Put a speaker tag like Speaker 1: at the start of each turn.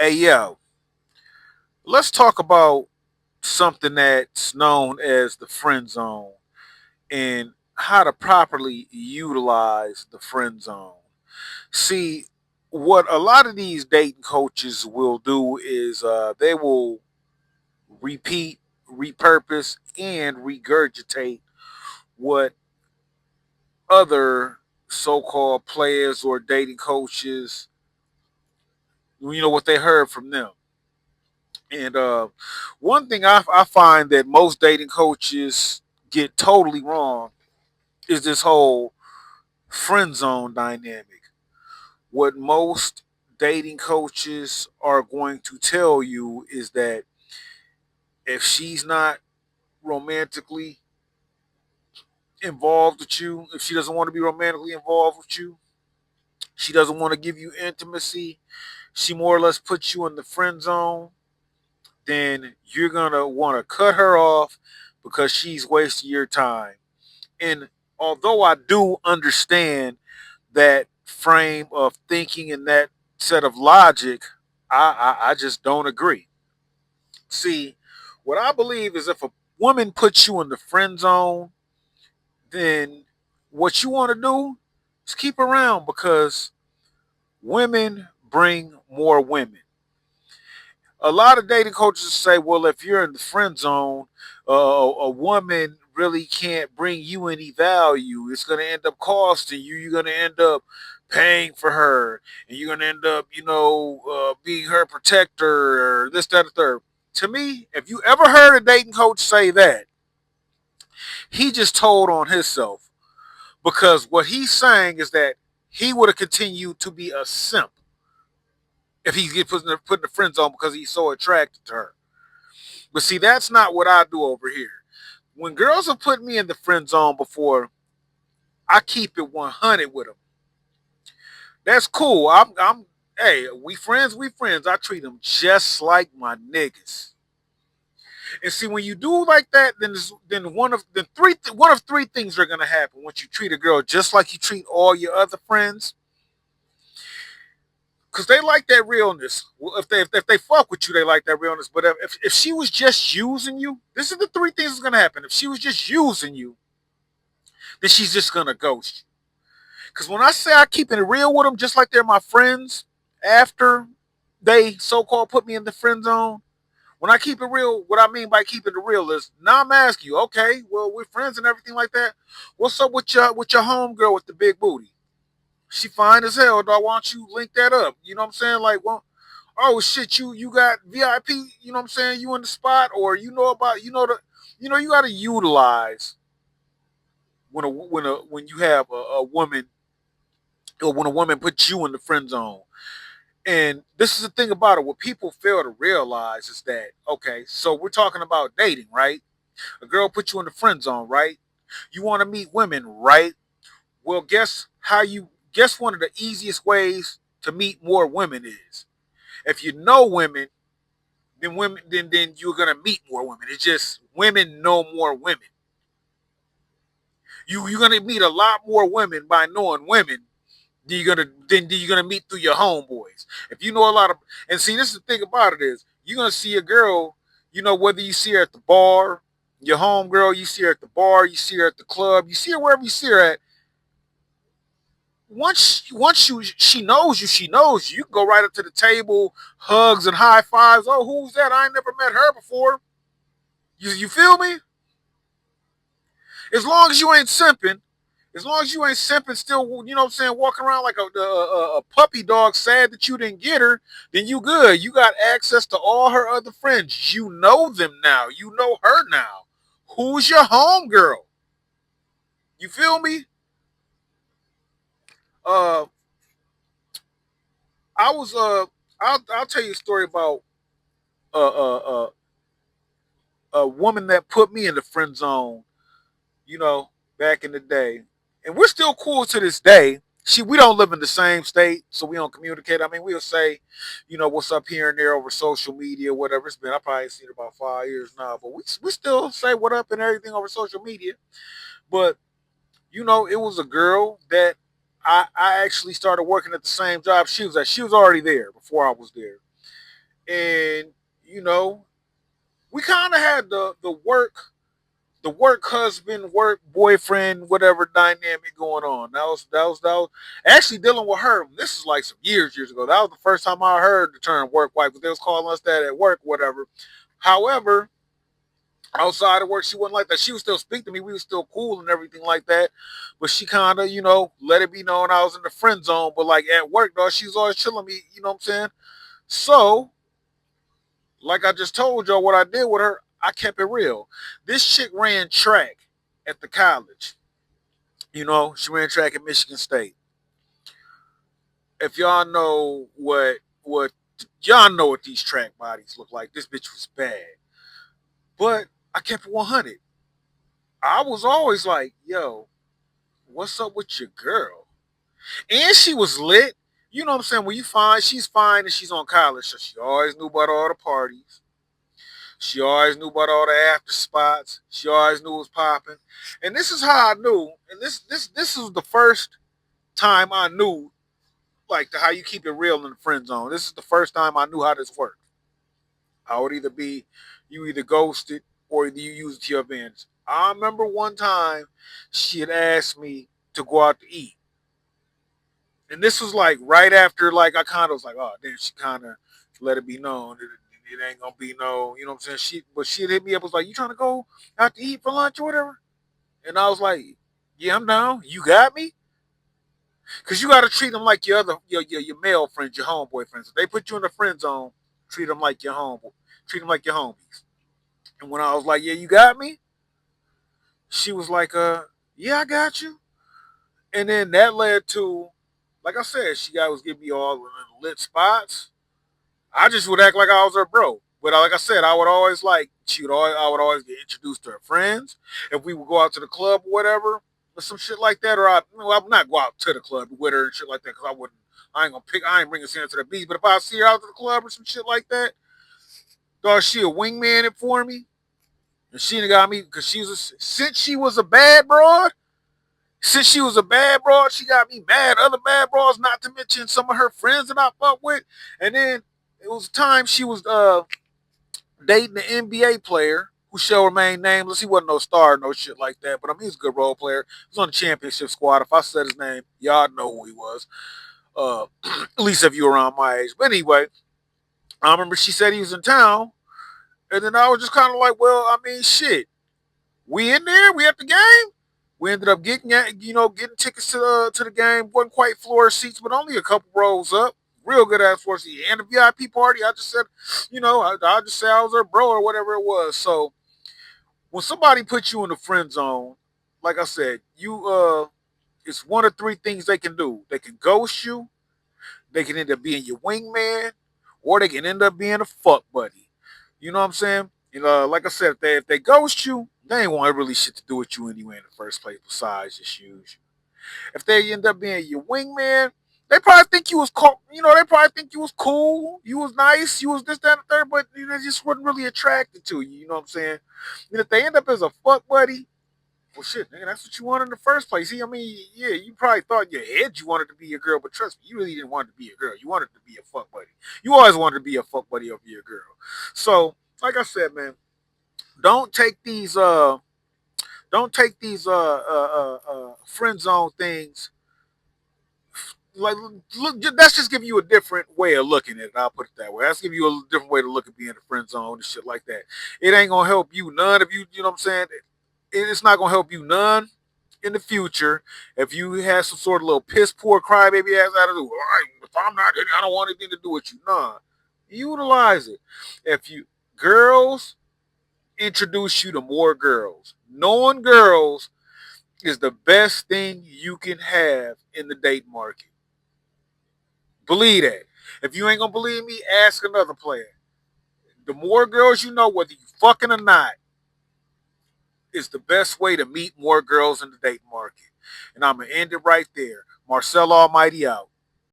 Speaker 1: Hey, yo, let's talk about something that's known as the friend zone and how to properly utilize the friend zone. See, what a lot of these dating coaches will do is they will repeat, repurpose, and regurgitate what other so called players or dating coaches, what they heard from them. And one thing I find that most dating coaches get totally wrong is this whole friend zone dynamic. What most dating coaches are going to tell you is that if she's not romantically involved with you, if she doesn't want to be romantically involved with you, she doesn't want to give you intimacy, she more or less puts you in the friend zone, then you're going to want to cut her off because she's wasting your time. And although I do understand that frame of thinking and that set of logic, I just don't agree. See, what I believe is if a woman puts you in the friend zone, then what you want to do is keep around because women bring more women. A lot of dating coaches say, well, if you're in the friend zone, a woman really can't bring you any value. It's going to end up costing you. You're going to end up paying for her, and you're going to end up, being her protector, or this, that, or third. To me, if you ever heard a dating coach say that, he just told on himself because what he's saying is that he would have continued to be a simp if he get put in the friend zone because he's so attracted to her. But see, that's not what I do over here. When girls have put me in the friend zone before, I keep it 100 with them. That's cool. Hey, we friends, we friends. I treat them just like my niggas. And see, when you do like that, then one of three things are gonna happen once you treat a girl just like you treat all your other friends, because they like that realness. Well, if they fuck with you, they like that realness. But if she was just using you, this is the three things that's gonna happen. If she was just using you, then she's just gonna ghost you. Because when I say I keep it real with them, just like they're my friends, after they so-called put me in the friend zone, when I keep it real, what I mean by keeping it real is now I'm asking you, okay, well we're friends and everything like that. What's up with your homegirl with the big booty? She fine as hell, dog. Why don't you link that up? You know what I'm saying? Like, well, oh shit, you got VIP. You know what I'm saying? You in the spot, or you got to utilize when you have a woman, or when a woman puts you in the friend zone. And this is the thing about it. What people fail to realize is that, okay, so we're talking about dating, right? A girl put you in the friend zone, right? You want to meet women, right? Well, guess one of the easiest ways to meet more women is if you know women, then you're gonna meet more women. It's just women know more women. You're gonna meet a lot more women by knowing women than you're gonna meet through your homeboys. If you know a lot of and see, this is the thing about it is you're gonna see a girl, whether you see her at the bar, your homegirl, you see her at the bar, you see her at the club, you see her wherever you see her at. Once she knows you, you can go right up to the table, hugs and high fives. Oh, who's that? I ain't never met her before. You feel me? As long as you ain't simping, still, what I'm saying, walking around like a puppy dog sad that you didn't get her, then you good. You got access to all her other friends. You know them now. You know her now. Who's your homegirl? You feel me? Uh, I was I'll tell you a story about uh, uh, uh, a woman that put me in the friend zone, you know, back in the day. And we're still cool to this day. We don't live in the same state, so we don't communicate. I mean, we'll say, what's up here and there over social media, whatever it's been. I probably seen it about 5 years now, but we still say what up and everything over social media. But, it was a girl that I actually started working at the same job she was at. She was already there before I was there. and you know, we kind of had the work husband, work boyfriend, whatever dynamic going on. That was actually dealing with her. This is like some years ago. That was the first time I heard the term work wife, because they was calling us that at work, whatever. However, outside of work, she wasn't like that. She would still speak to me. We were still cool and everything like that. But she kind of, let it be known I was in the friend zone. But like at work, though, she was always chilling me. You know what I'm saying? So, like I just told y'all, what I did with her, I kept it real. This chick ran track at the college. She ran track at Michigan State. If y'all know what y'all know what these track bodies look like, this bitch was bad. But I kept it 100. I was always like, yo, what's up with your girl? And she was lit. You know what I'm saying? When you find she's fine and she's on college, so she always knew about all the parties. She always knew about all the after spots. She always knew it was popping. And this is how I knew. And this was the first time I knew, like, how you keep it real in the friend zone. This is the first time I knew how this worked. I would either be you either ghosted or you use it to your advantage. I remember one time she had asked me to go out to eat. And this was like right after, like, I kind of was like, oh damn, she kind of let it be known that it ain't gonna be no, you know what I'm saying? She hit me up, was like, you trying to go out to eat for lunch or whatever? And I was like, yeah, I'm down. You got me? Because you got to treat them like your other your male friends, your homeboy friends. If they put you in the friend zone, treat them like your homeboy, treat them like your homies. And when I was like, yeah, you got me, she was like, yeah, I got you. And then that led to, like I said, she was giving me all the lit spots. I just would act like I was her bro. But like I said, I would always I would always get introduced to her friends. If we would go out to the club or whatever, or some shit like that, or I would not go out to the club with her and shit like that, because I ain't bringing Santa to the beach. But if I see her out to the club or some shit like that, dog, she a wingman it for me. And she got me, because since she was a bad broad, she got me mad. Other bad broads, not to mention some of her friends that I fuck with. And then it was time she was dating an NBA player who shall remain nameless. He wasn't no star, no shit like that. But I mean, he's a good role player. He was on the championship squad. If I said his name, y'all know who he was. At least if you were around my age. But anyway, I remember she said he was in town. And then I was just kind of like, well, I mean, shit. We in there? We at the game? We ended up getting tickets to the game. Wasn't quite floor seats, but only a couple rows up. Real good ass floor seats. And the VIP party, I just said, I just said I was her bro or whatever it was. So when somebody puts you in the friend zone, like I said, it's one of three things they can do. They can ghost you, they can end up being your wingman, or they can end up being a fuck buddy. You know what I'm saying? Like I said, if they ghost you, they ain't want really shit to do with you anyway in the first place, besides just use you. If they end up being your wingman, they probably think you was cool. They probably think you was cool, you was nice, you was this, that, and the third, but they just wasn't really attracted to you. You know what I'm saying? And if they end up as a fuck buddy, well, shit, nigga, that's what you wanted in the first place. See, I mean, yeah, you probably thought in your head you wanted to be your girl, but trust me, you really didn't want to be a girl. You wanted to be a fuck buddy. You always wanted to be a fuck buddy of your girl. So, like I said, man, don't take these friend zone things, like, look, that's just giving you a different way of looking at it. I'll put it that way. That's giving you a different way to look at being in the friend zone and shit like that. It ain't gonna help you none if you know what I'm saying. It's not gonna help you none in the future if you have some sort of little piss poor crybaby ass attitude. All right, if I'm not, I don't want anything to do with you. Nah, utilize it. If you girls introduce you to more girls, knowing girls is the best thing you can have in the date market. Believe that. If you ain't gonna believe me, ask another player. The more girls you know, whether you fucking or not, is the best way to meet more girls in the dating market. And I'm gonna end it right there. Marcel Almighty out.